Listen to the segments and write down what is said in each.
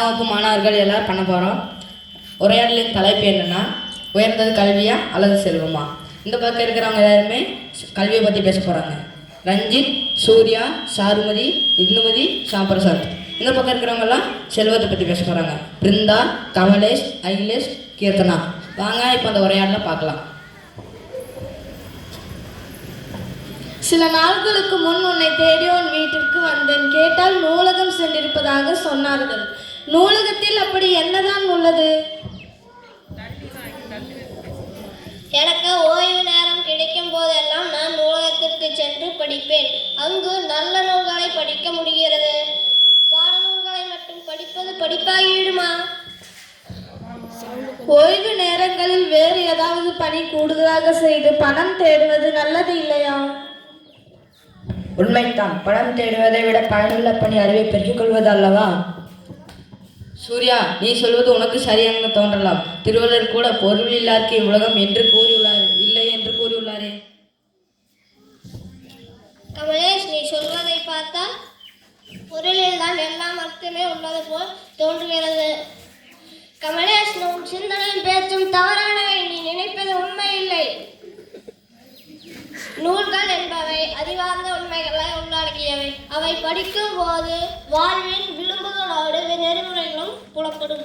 வகுப்பு மாணவர்கள் எல்லாரும் பண்ண போகிறோம். உரையாடலின் தலைப்பு என்னென்னா, உயர்ந்தது கல்வியா அல்லது செல்வமா? இந்த பக்கம் இருக்கிறவங்க எல்லாருமே கல்வியை பற்றி பேச போகிறாங்க. ரஞ்சித், சூர்யா, சாருமதி, இந்துமதி, சாம்பிரசாத். இந்த பக்கம் இருக்கிறவங்கெல்லாம் செல்வத்தை பற்றி பேச போகிறாங்க. பிருந்தா, கமலேஷ், அகிலேஷ், கீர்த்தனா. வாங்க இப்போ அந்த உரையாடலை பார்க்கலாம். சில நாட்களுக்கு முன் உன்னை தேடி உன் வீட்டிற்கு வந்தேன். கேட்டால் நூலகம் சென்றிருப்பதாக சொன்னார்கள். நூலகத்தில் அப்படி என்னதான் உள்ளது? எனக்கு ஓய்வு நேரம் கிடைக்கும் போதெல்லாம் நான் நூலகத்திற்கு சென்று படிப்பேன். அங்கு நல்ல நூல்களை படிக்க முடிகிறது. பாடநூல்களை மட்டும் படிப்பது படிப்பாகிவிடுமா? ஓய்வு நேரங்களில் வேறு ஏதாவது பணி கூடுதலாக செய்து பணம் தேடுவது நல்லது இல்லையா? உண்மைத்தான். பணம் தேடுவதை விட பயனுள்ள பணி அறிவை பெற்றுக் கொள்வது அல்லவா? சூர்யா, நீ சொல்வது உனக்கு சரியான தோன்றலாம். திருவள்ளுவர் கூட பொருள் இல்லார்க்கு உலகம் என்று கூறியுள்ளார், இல்லை என்று கூறியுள்ளாரே. கமலேஷ், நீ சொல்வதை பார்த்தால் பொருளில் தான் எல்லாம் அர்த்தமே உள்ளது போல் தோன்றுகிறது. கமலேஷ், உன் சிந்தனையும் பேச்சும் தவறானவை. நீ நினைப்பது உண்மை இல்லை. நூல்கள் என்பவை அறிவார்ந்த உண்மைகளை உள்ளடக்கியவை. அவை படிக்கும் போது வாழ்வின் விளிம்புகளோடு நெறிமுறைகளும் புலப்படும்.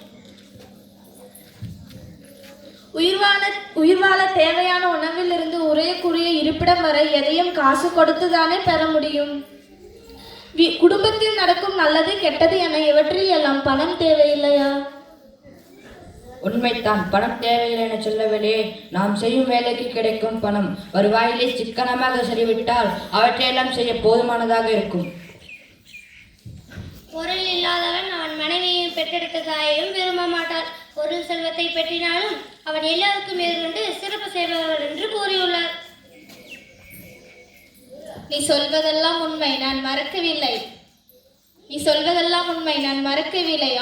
உயிர் வாழ தேவையான உணவில் இருந்து உரையக்கூடிய இருப்பிடம் வரை எதையும் காசு கொடுத்துதானே பெற முடியும். குடும்பத்தில் நடக்கும் நல்லது கெட்டது என இவற்றில் எல்லாம் பணம் தேவையில்லையா? உண்மைத்தான். பணம் தேவையில்லை என சொல்லவில்லை. நாம் செய்யும் வேலைக்கு கிடைக்கும் பணம் வருவாயிலே சிக்கனமாக சரிவிட்டால் அவற்றையெல்லாம் செய்ய போதுமானதாக இருக்கும். பொருள் இல்லாதவன் அவன் மனைவியையும் பெற்றெடுத்த தாயையும் விரும்ப மாட்டான். பொருள் செல்வத்தை பெற்றினாலும் அவன் எல்லாருக்கும் மேற்கொண்டு சிறப்பு செய்பவர்கள் என்று கூறியுள்ளார். நீ சொல்வதெல்லாம் உண்மை, நான் மறக்கவில்லை.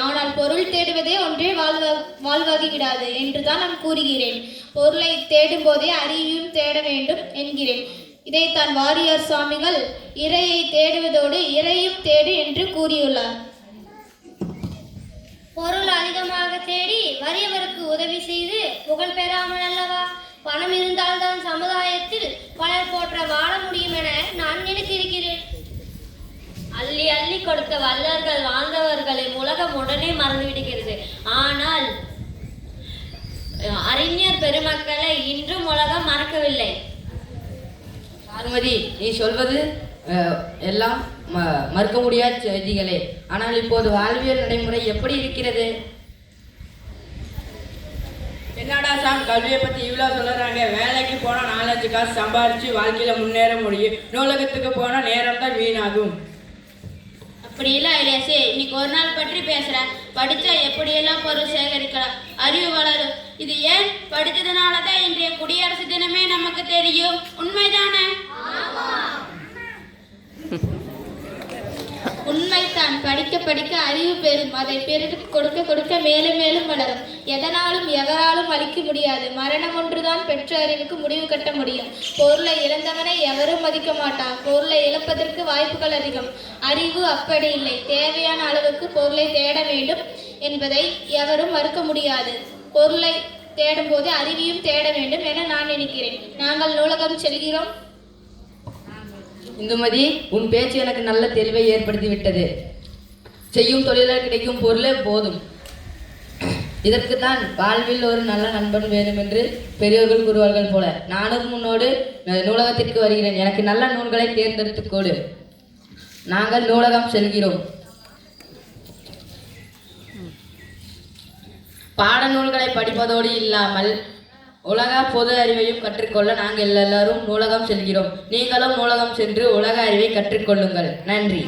ஆனால் பொருள் தேடுவதே ஒன்றே வாழ்வாகி விடாது என்றுதான் நான் கூறுகிறேன். பொருளை தேடும் போதே அறிவையும் தேட வேண்டும் என்கிறேன். இதைத்தான் வாரியார் சுவாமிகள் இறையை தேடுவதோடு இறையும் தேடு என்று கூறியுள்ளார். பொருள் அதிகமாக தேடி வறியவருக்கு உதவி செய்து புகழ் பெறாமல் அல்லவா? பணம் இருந்தால்தான் சமுதாயத்தில் பலர் போற்ற வாழ முடியும் என நான் நினைத்திருக்கிறேன். அள்ளி அள்ளி கொடுத்த வல்லர்கள் வாழ்ந்தவர்களை உலகம் உடனே மறந்துவிடுகிறது. ஆனால் அறிஞர் பெருமக்களை இன்றும் உலகம் மறக்கவில்லை. சாருமதி, நீ சொல்வது எல்லாம் மறுக்க முடியாத செய்திகளே. ஆனால் இப்போது வாழ்வியல் நடைமுறை எப்படி இருக்கிறது? என்னடா சாம், கல்வியை பற்றி இவ்வளோ சொல்லுறாங்க. வேலைக்கு போனால் 4-5 காசு சம்பாரித்து வாழ்க்கையில் முன்னேற முடியும். நூலகத்துக்கு போனால் நேரம் தான் வீணாகும். அப்படி இல்லை ஐலேசே, இன்னைக்கு ஒரு நாள் பற்றி பேசுகிறேன். படித்தா எப்படியெல்லாம் பொருள் சேகரிக்கலாம், அறிவு வளரும். இது ஏன் படித்ததுனால தான் இன்றைய குடியரசு தினமே நமக்கு தெரியும். உண்மைதானே? உண்மைத்தான். படிக்க படிக்க அறிவு பெறும். அதை பிறருக்கு கொடுக்க கொடுக்க மேலும் மேலும் வளரும். எதனாலும் எவராலும் அளிக்க முடியாது. மரணம் ஒன்றுதான் பெற்ற அறிவுக்கு முடிவு கட்ட முடியும். பொருளை இழந்தவனை எவரும் மதிக்க மாட்டான். பொருளை இழப்பதற்கு வாய்ப்புகள் அதிகம். அறிவு அப்படி இல்லை. தேவையான அளவுக்கு பொருளை தேட வேண்டும் என்பதை எவரும் மறுக்க முடியாது. பொருளை தேடும் போது அறிவையும் தேட வேண்டும் என நான் நினைக்கிறேன். நாங்கள் நூலகம் செல்கிறோம். இந்துமதி, உன் பேச்சு எனக்கு நல்ல தெளிவை ஏற்படுத்தி விட்டது. செய்யும் தொழிலால் கிடைக்கும் பொருளே போதும். இதற்குத்தான் வாழ்வில் ஒரு நல்ல நண்பன் வேணும் என்று பெரியவர்கள் கூறுவார்கள் போல. நானும் உன்னோடு நூலகத்திற்கு வருகிறேன். எனக்கு நல்ல நூல்களை தேர்ந்தெடுத்துக் கொடு. நாங்கள் நூலகம் செல்கிறோம். பாடநூல்களை படிப்பதோடு இல்லாமல் உலக பொது அறிவையும் கற்றுக்கொள்ள நாங்கள் எல்லாரும் நூலகம் செல்கிறோம். நீங்களும் நூலகம் சென்று உலக அறிவை கற்றுக்கொள்ளுங்கள். நன்றி.